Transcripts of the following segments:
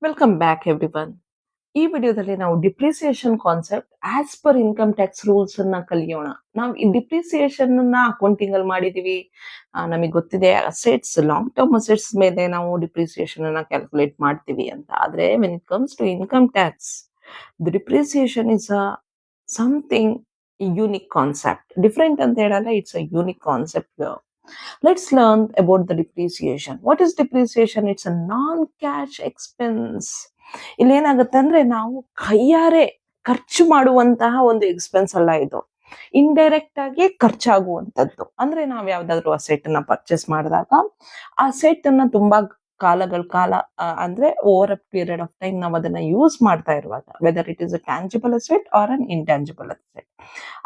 Welcome back everyone. ಈ ವಿಡಿಯೋದಲ್ಲಿ ನಾವು depreciation concept as per income tax rules ಅನ್ನ ಕಲಿಯೋಣ. ನಾವು ಈ ಡಿಪ್ರಿಸಿಯೇಷನ್ ಅನ್ನ ಅಕೌಂಟಿಂಗ್ ಅಲ್ಲಿ ಮಾಡಿದೀವಿ. ನಮಗೆ ಗೊತ್ತಿದೆ ಅಸೆಟ್ಸ್, ಲಾಂಗ್ ಟರ್ಮ್ ಅಸೆಟ್ಸ್ ಮೇಲೆ ನಾವು ಡಿಪ್ರಿಸಿಯೇಷನ್ ಅನ್ನ ಕ್ಯಾಲ್ಕುಲೇಟ್ ಮಾಡ್ತೀವಿ ಅಂತ. ಆದ್ರೆ when it comes to income tax, the depreciation is a something unique concept. Different ಅಂತ ಹೇಳಲ್ಲ, it's a unique concept. Let's learn about the depreciation. What is depreciation? It's a non-cash expense. ಇಲ್ಲಿ ಏನಾಗುತ್ತೆ ಅಂದ್ರೆ ನಾವು ಕೈಯಾರೆ ಖರ್ಚು ಮಾಡುವಂತಹ ಒಂದು ಎಕ್ಸ್ಪೆನ್ಸ್ ಅಲ್ಲ ಇದು. ಇಂಡೈರೆಕ್ಟ್ ಆಗಿ ಖರ್ಚಾಗುವಂತದ್ದು. ಅಂದ್ರೆ ನಾವ್ ಯಾವ್ದಾದ್ರು ಅಸೆಟ್ ನ ಪರ್ಚೇಸ್ ಮಾಡಿದಾಗ ಆ ಅಸೆಟ್ ಅನ್ನ ತುಂಬಾ ಕಾಲ ಅಂದ್ರೆ over a period of time ನಾವು ಅದನ್ನ ಯೂಸ್ ಮಾಡ್ತಾ ಇರುವಾಗ, whether it is a tangible asset or an intangible asset,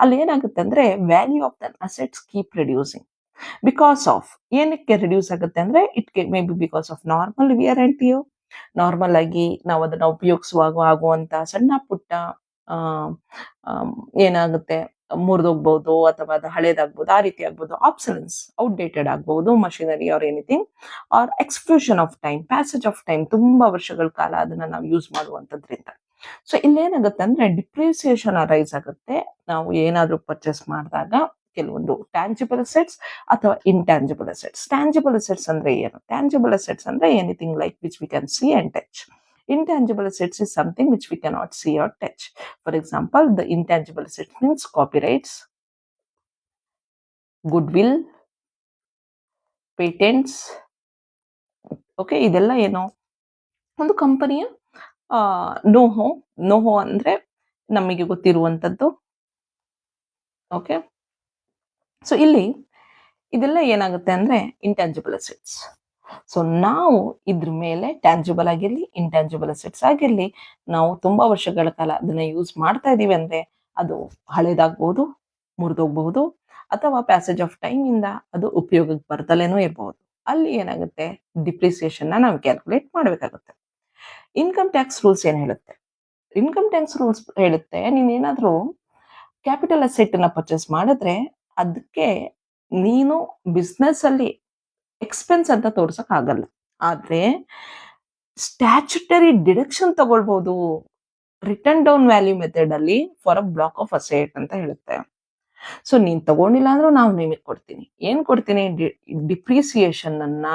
ಅಲ್ಲಿ ಏನಾಗುತ್ತೆ ಅಂದ್ರೆ value of the assets keep reducing. Because of ಏನಕ್ಕೆ ರಿಡ್ಯೂಸ್ ಆಗುತ್ತೆ ಅಂದ್ರೆ maybe because of normal wear and tear. Normal ಆಗಿ ನಾವು ಅದನ್ನ ಉಪಯೋಗಿಸುವಾಗ ಆಗುವಂತ ಸಣ್ಣ ಪುಟ್ಟ ಆ, ಆಮ್, ಏನಾಗುತ್ತೆ, ಮುರಿದೋಗ್ಬಹುದು ಅಥವಾ ಅದು ಹಳೇದಾಗ್ಬೋದು, ಆ ರೀತಿ ಆಗ್ಬೋದು. ಆಬ್ಸಲೆನ್ಸ್, ಔಟ್ಡೇಟೆಡ್ ಆಗ್ಬಹುದು machinery or anything, or expiration of time, passage of time, ತುಂಬಾ ವರ್ಷಗಳ ಕಾಲ ಅದನ್ನ ನಾವು ಯೂಸ್ ಮಾಡುವಂತದ್ರಿಂದ. ಸೊ ಇಲ್ಲೇನಾಗುತ್ತೆ ಅಂದ್ರೆ ಡಿಪ್ರಿಸಿಯೇಷನ್ ಅರೈಸ್ ಆಗುತ್ತೆ ನಾವು ಏನಾದ್ರೂ ಪರ್ಚೇಸ್ ಮಾಡಿದಾಗ. ಕೆಲವೊಂದು ಟ್ಯಾಂಜಿಬಲ್ ಅಸೆಟ್ಸ್ ಅಥವಾ ಇಂಟ್ಯಾಂಜಿಬಲ್ ಅಸೆಟ್ಸ್. ಟ್ಯಾಂಜಿಬಲ್ ಅಸೆಟ್ಸ್ ಅಂದ್ರೆ ಏನು? ಟ್ಯಾಂಜಿಬಲ್ ಅಸೆಟ್ಸ್ ಅಂದ್ರೆ anything like which we can see and touch. Intangible assets is something which we cannot see or touch. For example, the intangible assets means copyrights, goodwill, patents. Okay, ಇದೆಲ್ಲ ಏನು? ಒಂದು ಕಂಪನಿಯ ನೋಹೋ. ನೋಹೋ ಅಂದ್ರೆ ನಮಗೆ ಗೊತ್ತಿರುವಂತದ್ದು. Okay, so ಇಲ್ಲಿ ಇದೆಲ್ಲ ಏನಾಗುತ್ತೆ ಅಂದ್ರೆ ಇಂಟ್ಯಾಂಜಿಬಲ್ ಅಸೆಟ್ಸ್. ಸೊ ನಾವು ಇದ್ರ ಮೇಲೆ ಟ್ಯಾಂಜಿಬಲ್ ಆಗಿರ್ಲಿ, ಇಂಟ್ಯಾಂಜಿಬಲ್ ಅಸೆಟ್ಸ್ ಆಗಿರ್ಲಿ, ನಾವು ತುಂಬಾ ವರ್ಷಗಳ ಕಾಲ ಅದನ್ನ ಯೂಸ್ ಮಾಡ್ತಾ ಇದೀವಿ ಅಂದ್ರೆ ಅದು ಹಳೇದಾಗಬಹುದು, ಮುರಿದೋಗ್ಬಹುದು, ಅಥವಾ ಪ್ಯಾಸೇಜ್ ಆಫ್ ಟೈಮ್ ಇಂದ ಅದು ಉಪಯೋಗಕ್ಕೆ ಬರ್ತಲೇನೂ ಇರಬಹುದು. ಅಲ್ಲಿ ಏನಾಗುತ್ತೆ, ಡಿಪ್ರಿಸಿಯೇಷನ್ ನಾವು ಕ್ಯಾಲ್ಕುಲೇಟ್ ಮಾಡ್ಬೇಕಾಗುತ್ತೆ. ಇನ್ಕಮ್ ಟ್ಯಾಕ್ಸ್ ರೂಲ್ಸ್ ಏನ್ ಹೇಳುತ್ತೆ? ಇನ್ಕಮ್ ಟ್ಯಾಕ್ಸ್ ರೂಲ್ಸ್ ಹೇಳುತ್ತೆ, ನೀನೇನಾದ್ರೂ ಕ್ಯಾಪಿಟಲ್ ಅಸೆಟ್ ನ ಪರ್ಚೇಸ್ ಮಾಡಿದ್ರೆ ಅದಕ್ಕೆ ನೀನು ಬಿಸ್ನೆಸ್ ಅಲ್ಲಿ ಎಕ್ಸ್ಪೆನ್ಸ್ ಅಂತ ತೋರ್ಸಕ್ ಆಗಲ್ಲ. ಆದ್ರೆ ಸ್ಟ್ಯಾಚ್ಯುಟರಿ ಡಿಡಕ್ಷನ್ ತಗೊಳ್ಬಹುದು ರಿಟರ್ನ್ ಡೌನ್ ವ್ಯಾಲ್ಯೂ ಮೆಥಡ್ ಅಲ್ಲಿ for a block of asset ಅಂತ ಹೇಳುತ್ತೆ. ಸೊ ನೀನ್ ತಗೊಂಡಿಲ್ಲ ಅಂದ್ರೂ ನಾವು ನಿಮಗೆ ಕೊಡ್ತೀನಿ. ಏನ್ ಕೊಡ್ತೀನಿ? ಡಿಪ್ರಿಸಿಯೇಷನ್ ಅನ್ನ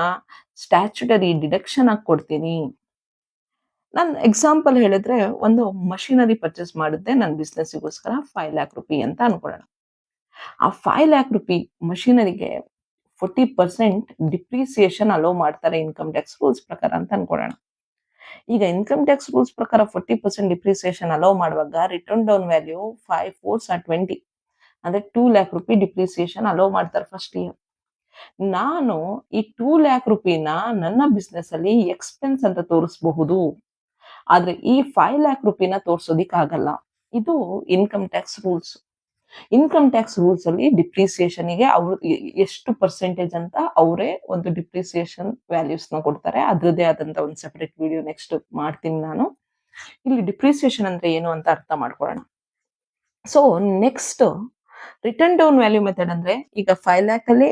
ಸ್ಟ್ಯಾಚ್ಯುಟರಿ ಡಿಡಕ್ಷನ್ ಆಗಿ ಕೊಡ್ತೀನಿ. ನಾನು ಎಕ್ಸಾಂಪಲ್ ಹೇಳಿದ್ರೆ, ಒಂದು ಮಷಿನರಿ ಪರ್ಚೇಸ್ ಮಾಡಿದ್ದೆ ನನ್ನ ಬಿಸ್ನೆಸ್ಗೋಸ್ಕರ 5 lakh ರೂಪಿ ಅಂತ ಅನ್ಕೊಳ್ಳೋಣ. ಆ 5 lakh ರೂಪಿ ಮಷಿನರಿಗೆ 40% ಡಿಪ್ರಿಸಿಯೇಷನ್ ಅಲೋ ಮಾಡ್ತಾರೆ ಇನ್ಕಮ್ ಟ್ಯಾಕ್ಸ್ ರೂಲ್ಸ್ ಪ್ರಕಾರ ಅಂತ ಅನ್ಕೊಳ್ಳೋಣ. ಈಗ ಇನ್ಕಮ್ ಟ್ಯಾಕ್ಸ್ ರೂಲ್ಸ್ ಪ್ರಕಾರ 40% ಡಿಪ್ರಿಸಿಯೇಷನ್ ಅಲೋ ಮಾಡುವಾಗ return down value 5 4s are 20, ಅಂದ್ರೆ 2 lakh ರೂಪಿ ಡಿಪ್ರಿಸಿಯೇಷನ್ ಅಲೋ ಮಾಡ್ತಾರೆ ಫಸ್ಟ್ ಇಯರ್. ನಾನು ಈ 2 lakh ರೂಪಿನ ನನ್ನ ಬಿಸ್ನೆಸ್ ಅಲ್ಲಿ ಎಕ್ಸ್ಪೆನ್ಸ್ ಅಂತ ತೋರಿಸಬಹುದು, ಆದ್ರೆ ಈ 5 lakh ರೂಪಿನ ತೋರ್ಸೋದಿಕ್ ಆಗಲ್ಲ. ಇದು income tax rules. Income tax rules ಅಲ್ಲಿ ಡಿಪ್ರಿಸಿಯೇಷನ್ ಗೆ ಅವ್ರು ಎಷ್ಟು ಪರ್ಸೆಂಟೇಜ್ ಅಂತ ಅವರೇ ಒಂದು ಡಿಪ್ರಿಸಿಯೇಷನ್ ವ್ಯಾಲ್ಯೂಸ್ ನ ಕೊಡ್ತಾರೆ. ಅದ್ರದ್ದೇ ಆದಂತ ಒಂದು ಸೆಪರೇಟ್ ವಿಡಿಯೋ ನೆಕ್ಸ್ಟ್ ಮಾಡ್ತೀನಿ ನಾನು. ಇಲ್ಲಿ ಡಿಪ್ರಿಸಿಯೇಷನ್ ಅಂದ್ರೆ ಏನು ಅಂತ ಅರ್ಥ ಮಾಡ್ಕೊಳ್ಳೋಣ. So next, return down value method ಅಂದ್ರೆ, ಈಗ 5 lakh ಅಲ್ಲಿ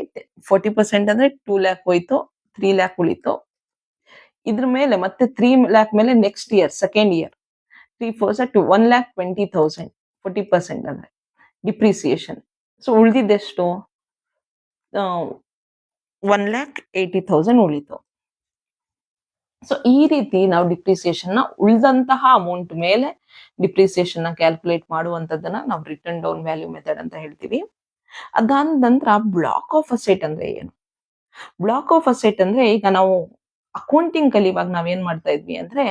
40% ಅಂದ್ರೆ 2 lakh ಹೋಯ್ತು, 3 lakh ಉಳಿತು. ಇದ್ರ ಮೇಲೆ ಮತ್ತೆ 3 lakh ಮೇಲೆ next year second year 3 4s are 1,20,000, 40% ಅಂದ್ರೆ ಡಿಪ್ರಿಸಿಯೇಷನ್. ಸೊ ಉಳಿದಿದ್ದೆಷ್ಟು? 1,80,000 ಉಳಿತು. ಸೊ ಈ ರೀತಿ ನಾವು ಡಿಪ್ರಿಸಿಯೇಷನ್ ನ ಉಳಿದಂತಹ ಅಮೌಂಟ್ ಮೇಲೆ ಡಿಪ್ರಿಸಿಯೇಷನ್ ನ ಕ್ಯಾಲ್ಕುಲೇಟ್ ಮಾಡುವಂತದನ್ನ ನಾವು ರಿಟರ್ನ್ ಡೌನ್ ವ್ಯಾಲ್ಯೂ ಮೆಥಡ್ ಅಂತ ಹೇಳ್ತೀವಿ. ಅದಾದ ನಂತರ ಬ್ಲಾಕ್ ಆಫ್ ಅಸೆಟ್ ಅಂದ್ರೆ ಏನು? ಬ್ಲಾಕ್ ಆಫ್ ಅಸೆಟ್ ಅಂದ್ರೆ, ಈಗ ನಾವು ಅಕೌಂಟಿಂಗ್ ಕಲಿಯುವಾಗ ನಾವೇನ್ ಮಾಡ್ತಾ ಇದ್ವಿ ಅಂದ್ರೆ,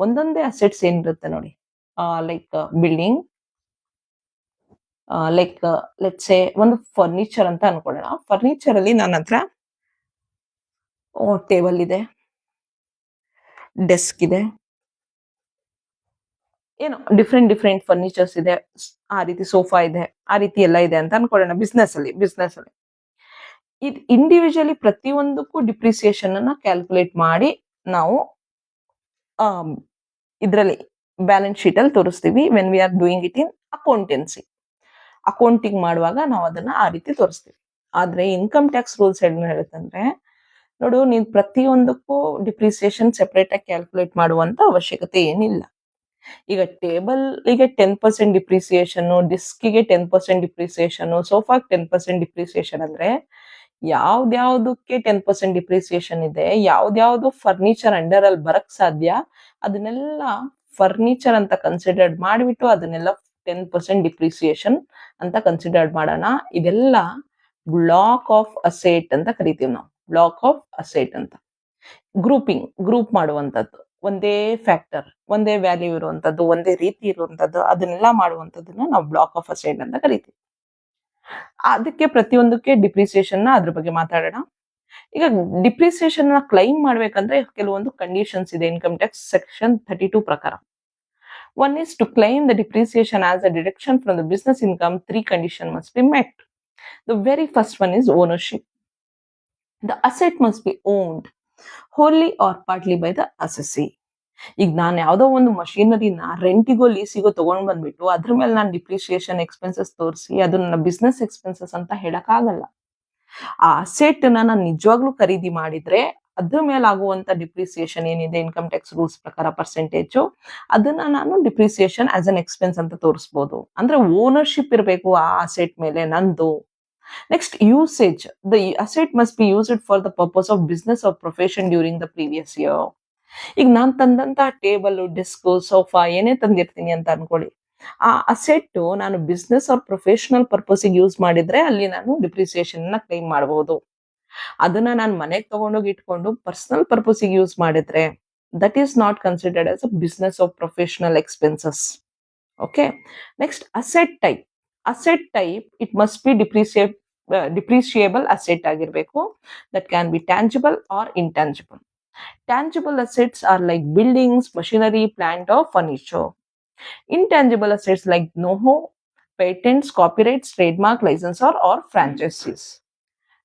ಒಂದೊಂದೇ ಅಸೆಟ್ಸ್ ಏನಿರುತ್ತೆ ನೋಡಿ, like building, like let's say ಒಂದು ಫರ್ನಿಚರ್ ಅಂತ ಅನ್ಕೊಳ್ಳೋಣ. ಫರ್ನಿಚರ್ ಅಲ್ಲಿ ನನ್ನ ಹತ್ರ ಟೇಬಲ್ ಇದೆ, ಡೆಸ್ಕ್ ಇದೆ, ಏನೋ ಡಿಫ್ರೆಂಟ್ ಫರ್ನಿಚರ್ಸ್ ಇದೆ, ಆ ರೀತಿ ಸೋಫಾ ಇದೆ, ಆ ರೀತಿ ಎಲ್ಲ ಇದೆ ಅಂತ ಅನ್ಕೊಳ್ಳೋಣ. ಬಿಸ್ನೆಸ್ ಅಲ್ಲಿ ಇದು ಇಂಡಿವಿಜುವಲಿ ಪ್ರತಿಯೊಂದಕ್ಕೂ ಡಿಪ್ರಿಸಿಯೇಷನ್ ಅನ್ನ ಕ್ಯಾಲ್ಕುಲೇಟ್ ಮಾಡಿ ನಾವು ಇದರಲ್ಲಿ ಬ್ಯಾಲೆನ್ಸ್ ಶೀಟ್ ಅಲ್ಲಿ ತೋರಿಸ್ತೀವಿ. When we are doing it in accountancy, accounting ಮಾಡುವಾಗ ನಾವು ಅದನ್ನ ಆ ರೀತಿ ತೋರಿಸ್ತೀವಿ. ಆದ್ರೆ ಇನ್ಕಮ್ ಟ್ಯಾಕ್ಸ್ ರೂಲ್ಸ್ ಏನ್ ಹೇಳುತ್ತಂದ್ರೆ, ನೋಡು, ನೀನ್ ಪ್ರತಿಯೊಂದಕ್ಕೂ ಡಿಪ್ರಿಸಿಯೇಷನ್ ಸೆಪರೇಟ್ ಆಗಿ ಕ್ಯಾಲ್ಕುಲೇಟ್ ಮಾಡುವಂತ ಅವಶ್ಯಕತೆ ಏನಿಲ್ಲ. ಈಗ ಟೇಬಲ್ಗೆ 10% ಡಿಪ್ರಿಸಿಯೇಷನ್, ಡಿಸ್ಕಿಗೆ 10% ಡಿಪ್ರಿಸಿಯೇಷನ್, ಸೋಫಾಗೆ 10% ಡಿಪ್ರಿಸಿಯೇಷನ್ ಅಂದ್ರೆ ಯಾವ್ದ್ಯಾವ್ದಕ್ಕೆ 10% ಡಿಪ್ರಿಸಿಯೇಷನ್ ಇದೆ, ಯಾವ್ದ್ಯಾವ್ದು ಫರ್ನಿಚರ್ ಅಂಡರ್ ಅಲ್ಲಿ ಬರಕ್ ಸಾಧ್ಯ, ಅದನ್ನೆಲ್ಲ ಫರ್ನಿಚರ್ ಅಂತ ಕನ್ಸಿಡರ್ಡ್ ಮಾಡಿಬಿಟ್ಟು ಅದನ್ನೆಲ್ಲ 10% ಡಿಪ್ರಿಸಿಯೇಷನ್ ಅಂತ ಕನ್ಸಿಡರ್ಡ್ ಮಾಡೋಣ. ಇದೆಲ್ಲ ಬ್ಲಾಕ್ ಆಫ್ ಅಸೆಟ್ ಅಂತ ಕರಿತೀವಿ ನಾವು, ಬ್ಲಾಕ್ ಆಫ್ ಅಸೆಟ್ ಅಂತ. ಗ್ರೂಪ್ ಮಾಡುವಂತದ್ದು, ಒಂದೇ ಫ್ಯಾಕ್ಟರ್, ಒಂದೇ ವ್ಯಾಲ್ಯೂ ಇರುವಂತದ್ದು, ಒಂದೇ ರೀತಿ ಇರುವಂತದ್ದು, ಅದನ್ನೆಲ್ಲ ಮಾಡುವಂತದ್ದನ್ನ ನಾವು ಬ್ಲಾಕ್ ಆಫ್ ಅಸೆಟ್ ಅಂತ ಕರಿತೀವಿ. ಅದಕ್ಕೆ ಪ್ರತಿಯೊಂದಕ್ಕೆ ಡಿಪ್ರಿಸಿಯೇಷನ್ ನ ಅದ್ರ ಬಗ್ಗೆ ಮಾತಾಡೋಣ. ಈಗ ಡಿಪ್ರಿಸಿಯೇಷನ್ ನ ಕ್ಲೈಮ್ ಮಾಡ್ಬೇಕಂದ್ರೆ ಕೆಲವೊಂದು ಕಂಡೀಷನ್ಸ್ ಇದೆ ಇನ್ಕಮ್ ಟ್ಯಾಕ್ಸ್ ಸೆಕ್ಷನ್ 32 ಪ್ರಕಾರ. One is to claim the depreciation as a deduction from the business income. 3 conditions must be met. The very first one is ownership. The asset must be owned wholly or partly by the assessee. ಈಗ ನಾನು ಯಾವ್ದೋ ಒಂದು ಮಷೀನರಿನ ರೆಂಟಿಗೋ ಲೀಸಿಗೋ ತಗೊಂಡ್ ಬಂದ್ಬಿಟ್ಟು ಅದ್ರ ಮೇಲೆ ನಾನು depreciation expenses ತೋರಿಸಿ ಅದು ನನ್ನ ಬಿಸ್ನೆಸ್ ಎಕ್ಸ್ಪೆನ್ಸಸ್ ಅಂತ ಹೇಳಕ್ ಆಗಲ್ಲ. ಆ ಅಸೆಟ್ ನಾನು ನಿಜವಾಗ್ಲೂ ಖರೀದಿ ಮಾಡಿದ್ರೆ ಅದ್ರ ಮೇಲೆ ಆಗುವಂತ ಡಿಪ್ರಿಸಿಯೇಷನ್ ಏನಿದೆ ಇನ್ಕಮ್ ಟ್ಯಾಕ್ಸ್ ರೂಲ್ಸ್ ಪ್ರಕಾರ ಪರ್ಸೆಂಟೇಜ್, ಅದನ್ನ ನಾನು ಡಿಪ್ರಿಸಿಯೇಷನ್ ಆಸ್ ಅನ್ ಎಕ್ಸ್ಪೆನ್ಸ್ ಅಂತ ತೋರಿಸಬಹುದು. ಅಂದ್ರೆ ಓನರ್ಶಿಪ್ ಇರಬೇಕು ಆ ಅಸೆಟ್ ಮೇಲೆ ನಂದು. Next usage. The asset must be used for the purpose of business or profession during the previous year. ಈಗ ನಾನ್ ತಂದಂತ ಟೇಬಲ್, ಡೆಸ್ಕ್, ಸೋಫಾ ಏನೇ ತಂದಿರ್ತೀನಿ ಅಂತ ಅನ್ಕೊಳ್ಳಿ, ಆ ಅಸೆಟ್ ನಾನು ಬಿಸ್ನೆಸ್ ಆರ್ ಪ್ರೊಫೆಷನಲ್ ಪರ್ಪಸ್ಗೆ ಯೂಸ್ ಮಾಡಿದ್ರೆ ಅಲ್ಲಿ ನಾನು ಡಿಪ್ರಿಸಿಯೇಷನ್ ನ ಕ್ಲೈಮ್ ಮಾಡಬಹುದು. ಅದನ್ನ ನಾನು ಮನೆಗೆ ತಗೊಂಡೋಗಿ ಇಟ್ಕೊಂಡು ಪರ್ಸನಲ್ ಪರ್ಪಸ್ಗೆ ಯೂಸ್ ಮಾಡಿದ್ರೆ that is not considered as a business of professional expenses. Okay. Next asset type. Asset type it must be depreciable asset ಆಗಿರ್ಬೇಕು. That can be tangible or intangible. Tangible assets are like buildings, machinery, plant or furniture. Intangible assets like know-how, patents, copyrights, trademark, license or franchises.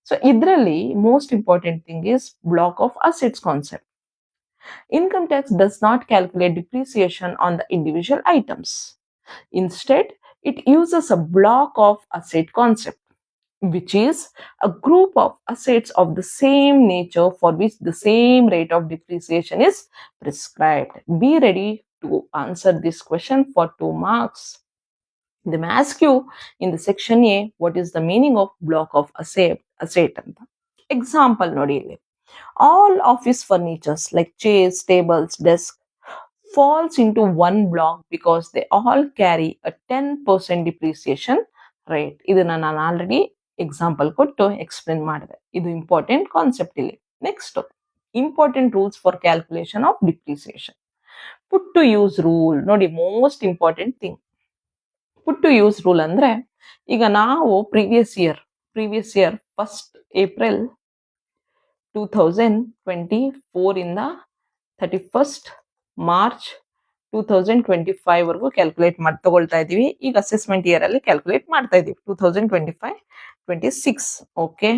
So idrali most important thing is block of assets concept. Income tax does not calculate depreciation on the individual items. Instead, it uses a block of asset concept, which is a group of assets of the same nature for which the same rate of depreciation is prescribed. Be ready to answer this question for 2 marks. They may ask you in the section A, what is the meaning of block of asset ಅಂತ. Example ನೋಡಿ ಇಲ್ಲಿ. All office furnitures like chairs, tables, desks falls into one block because they all carry a 10% depreciation rate. ಇದನ್ನ ನಾನು already example ಕೊಟ್ಟು explain ಮಾಡಿದೆ. ಇದು important concept ಇಲ್ಲಿ. Next, important rules for calculation of depreciation. Put to use rule ನೋಡಿ, most important thing. Put to use rule ಅಂದ್ರೆ ಈಗ ನಾವು ಪ್ರೀವಿಯಸ್ ಇಯರ್ 1st April 2024 ಇಂದ 31st March 2025 ವರೆಗೂ ಕ್ಯಾಲ್ಕುಲೇಟ್ ತಗೊಳ್ತಾ ಇದೀವಿ. ಈಗ ಅಸೆಸ್ಮೆಂಟ್ ಇಯರ್ ಅಲ್ಲಿ ಕ್ಯಾಲ್ಕುಲೇಟ್ ಮಾಡ್ತಾ ಇದೀವಿ 2025-26. ಓಕೆ.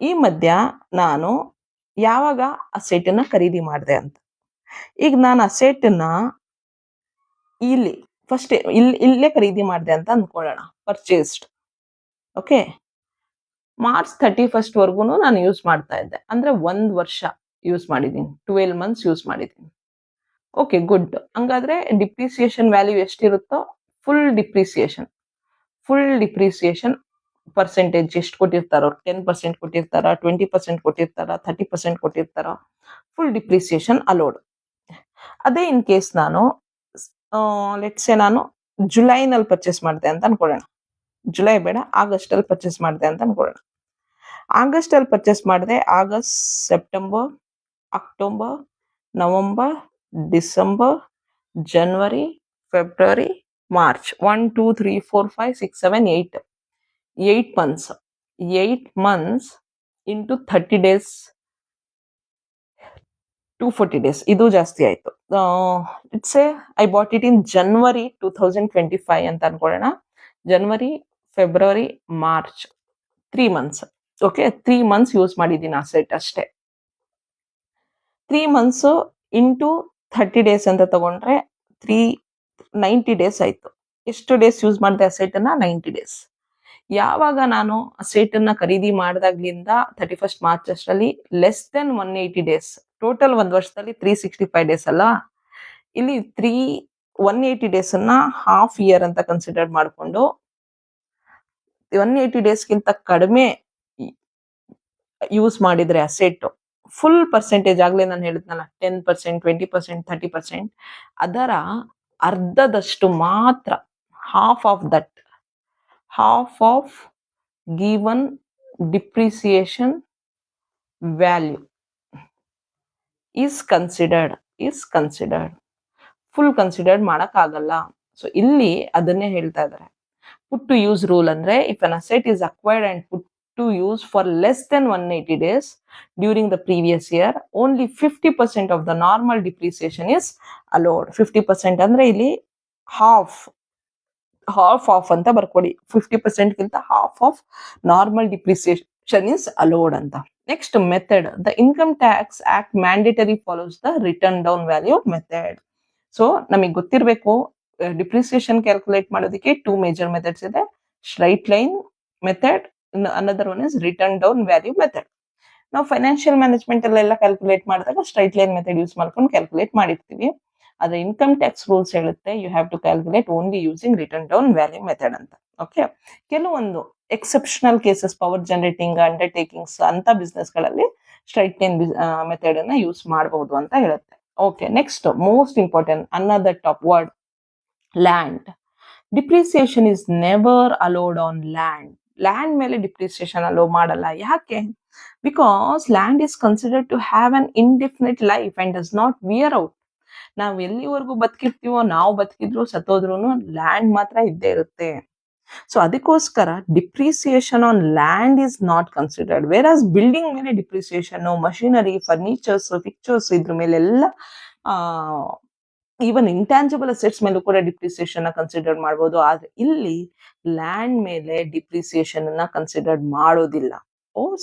ಈ ಮಧ್ಯ ನಾನು ಯಾವಾಗ ಅಸೆಟ್ ಅನ್ನ ಖರೀದಿ ಮಾಡಿದೆ ಅಂತ. ಈಗ ನಾನು ಅಸೆಟ್ ನ ಇಲ್ಲಿ ಫಸ್ಟ್ ಇಲ್ಲೇ ಖರೀದಿ ಮಾಡಿದೆ ಅಂತ ಅನ್ಕೊಳ್ಳೋಣ, ಪರ್ಚೇಸ್ಡ್. ಓಕೆ. March 31st ವರೆಗೂ ನಾನು ಯೂಸ್ ಮಾಡ್ತಾ ಇದ್ದೆ, ಅಂದ್ರೆ 1 ವರ್ಷ ಯೂಸ್ ಮಾಡಿದೀನಿ, 12 months ಯೂಸ್ ಮಾಡಿದೀನಿ. Okay, good. ಹಂಗಾದ್ರೆ ಡಿಪ್ರಿಸಿಯೇಷನ್ ವ್ಯಾಲ್ಯೂ ಎಷ್ಟಿರುತ್ತೋ ಫುಲ್ ಡಿಪ್ರಿಸಿಯೇಷನ್ ಪರ್ಸೆಂಟೇಜ್ ಎಷ್ಟು ಕೊಟ್ಟಿರ್ತಾರೋ, 10% ಕೊಟ್ಟಿರ್ತಾರ, 20% ಕೊಟ್ಟಿರ್ತಾರ, 30% ಕೊಟ್ಟಿರ್ತಾರ, ಫುಲ್ ಡಿಪ್ರಿಸಿಯೇಷನ್ ಅಲೋಡ್. ಅದೇ ಇನ್ ಕೇಸ್ ನಾನು ಲೆಟ್ಸೆ ನಾನು ಜುಲೈನಲ್ಲಿ ಪರ್ಚೇಸ್ ಮಾಡಿದೆ ಅಂತ ಅನ್ಕೊಳ್ಳೋಣ. ಜುಲೈ ಬೇಡ, ಆಗಸ್ಟ್ ಅಲ್ಲಿ ಪರ್ಚೇಸ್ ಮಾಡಿದೆ ಅಂತ ಅನ್ಕೊಳ್ಳೋಣ. ಆಗಸ್ಟ್ ಅಲ್ಲಿ ಪರ್ಚೇಸ್ ಮಾಡಿದೆ. August, September, October, November, December, ಜನವರಿ, February, March. 1 2 3 4 5 6 7 8 months. 8 months into 30 days, 240 days. ಇದು ಜಾಸ್ತಿ ಆಯ್ತು. It's I bought it in January 2025 ಅಂತ ಅನ್ಕೊಳ್ಳೋಣ. January, February, March, 3 months. Okay, 3 months use ಮಾಡಿದ್ದೀನಿ ಅಸೆಟ್ ಅಷ್ಟೇ. 3 months ಇಂಟು 30 days ಅಂತ ತಗೊಂಡ್ರೆ 90 days ಆಯ್ತು. ಎಷ್ಟು ಡೇಸ್ ಯೂಸ್ ಮಾಡಿದೆ ಅಸೆಟ್ ಅನ್ನ? 90 days. ಯಾವಾಗ ನಾನು ಅಸೆಟ್ ಅನ್ನ ಖರೀದಿ ಮಾಡಿದಾಗ್ಲಿಂದ 31st ಮಾರ್ಚ್ ಅಷ್ಟರಲ್ಲಿ ಲೆಸ್ ದೆನ್ 180 ಡೇಸ್, ಟೋಟಲ್ ಒಂದ್ ವರ್ಷದಲ್ಲಿ 365 ಡೇಸ್ ಅಲ್ಲ, ಇಲ್ಲಿ 180 ಡೇಸ್ ಅನ್ನ ಹಾಫ್ ಇಯರ್ ಅಂತ ಕನ್ಸಿಡರ್ ಮಾಡಿಕೊಂಡು 180 ಡೇಸ್ಗಿಂತ ಕಡಿಮೆ ಯೂಸ್ ಮಾಡಿದ್ರೆ ಅಸೆಟ್ ಫುಲ್ ಪರ್ಸೆಂಟೇಜ್, ಆಗ್ಲೇ ನಾನು ಹೇಳಿದ್ನಲ್ಲ 10%, 20%, 30%, ಅದರ ಅರ್ಧದಷ್ಟು ಮಾತ್ರ, half of given depreciation value is considered. Full considered ಮಾಡಕ್ಕಾಗಲ್ಲ. ಸೊ ಇಲ್ಲಿ ಅದನ್ನೇ ಹೇಳ್ತಾ ಇದ್ದಾರೆ. ಪುಟ್ ಟು ಯೂಸ್ ರೂಲ್ ಅಂದ್ರೆ if an asset is acquired and put to use for less than 180 days during the previous year, only 50% of the normal depreciation is allowed. 50% ಅಂದ್ರೆ ಇಲ್ಲಿ half ಅಂತ ಬರ್ಕೊಡಿ. 50% ಗಿಂತ half of normal depreciation is allowed ಅಂತ. Next method, the income tax act mandatory follows the written down value method. So ನಮಗೆ ಗೊತ್ತಿರಬೇಕು, depreciation calculate ಮಾಡೋದಕ್ಕೆ 2 major methods ಇದೆ. Straight line method, another one is written down value method. ನಾವು financial management ಎಲ್ಲ calculate ಮಾಡಿದಾಗ straight line method use ಮಾಡ್ಕೊಂಡು calculate ಮಾಡಿರ್ತೀವಿ. ಆದ್ರೆ ಇನ್ಕಮ್ ಟ್ಯಾಕ್ಸ್ ರೂಲ್ಸ್ ಹೇಳುತ್ತೆ you have to calculate only using written down value method ಅಂತ. Okay, ಕೆಲವೊಂದು exceptional cases, power generating, undertakings ಅಂತ ಬಿಸ್ನೆಸ್ ಗಳಲ್ಲಿ ಸ್ಟ್ರೈಟ್ ಲೈನ್ ಮೆಥಡ್ ಅನ್ನ ಯೂಸ್ ಮಾಡಬಹುದು ಅಂತ ಹೇಳುತ್ತೆ. Okay, next most important another top word, land. Depreciation is never allowed on land. Land ಮೇಲೆ depreciation allow ಮಾಡಲ್ಲ. ಯಾಕೆ? Because land is considered to have an indefinite life and does not wear out. ನಾವ್ ಎಲ್ಲಿವರೆಗೂ ಬದುಕಿರ್ತೀವೋ, ನಾವು ಬದುಕಿದ್ರು ಸತ್ತೋದ್ರು land ಮಾತ್ರ ಇದ್ದೇ ಇರುತ್ತೆ. So ಅದಕ್ಕೋಸ್ಕರ depreciation on land is not considered. Whereas building ಮೇಲೆ ಡಿಪ್ರಿಸಿಯೇಷನ್, ಮಷಿನರಿ, ಫರ್ನಿಚರ್ಸ್, ಪಿಕ್ಚರ್ಸ್, ಇದ್ರ ಮೇಲೆಲ್ಲ ಈವನ್ ಇಂಟ್ಯಾಂಜಿಬಲ್ ಅಸೆಟ್ಸ್ ಮೇಲೂ ಕೂಡ ಡಿಪ್ರಿಸಿಯೇಷನ್ ಕನ್ಸಿಡರ್ ಮಾಡಬಹುದು. ಆದ್ರೆ ಇಲ್ಲಿ ಲ್ಯಾಂಡ್ ಮೇಲೆ ಡಿಪ್ರಿಸಿಯೇಷನ್ ಅನ್ನ ಕನ್ಸಿಡರ್ ಮಾಡೋದಿಲ್ಲ.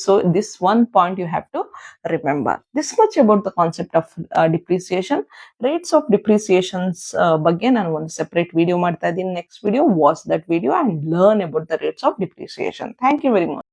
So this one point you have to remember. This much about the concept of depreciation. Rates of depreciations ಬಗ್ಗೆ ನಾನು ಒಂದು ಸೆಪರೇಟ್ ವಿಡಿಯೋ ಮಾಡ್ತಾ ಇದ್ದೀನಿ. Next video watch that video and learn about the rates of depreciation. Thank you very much.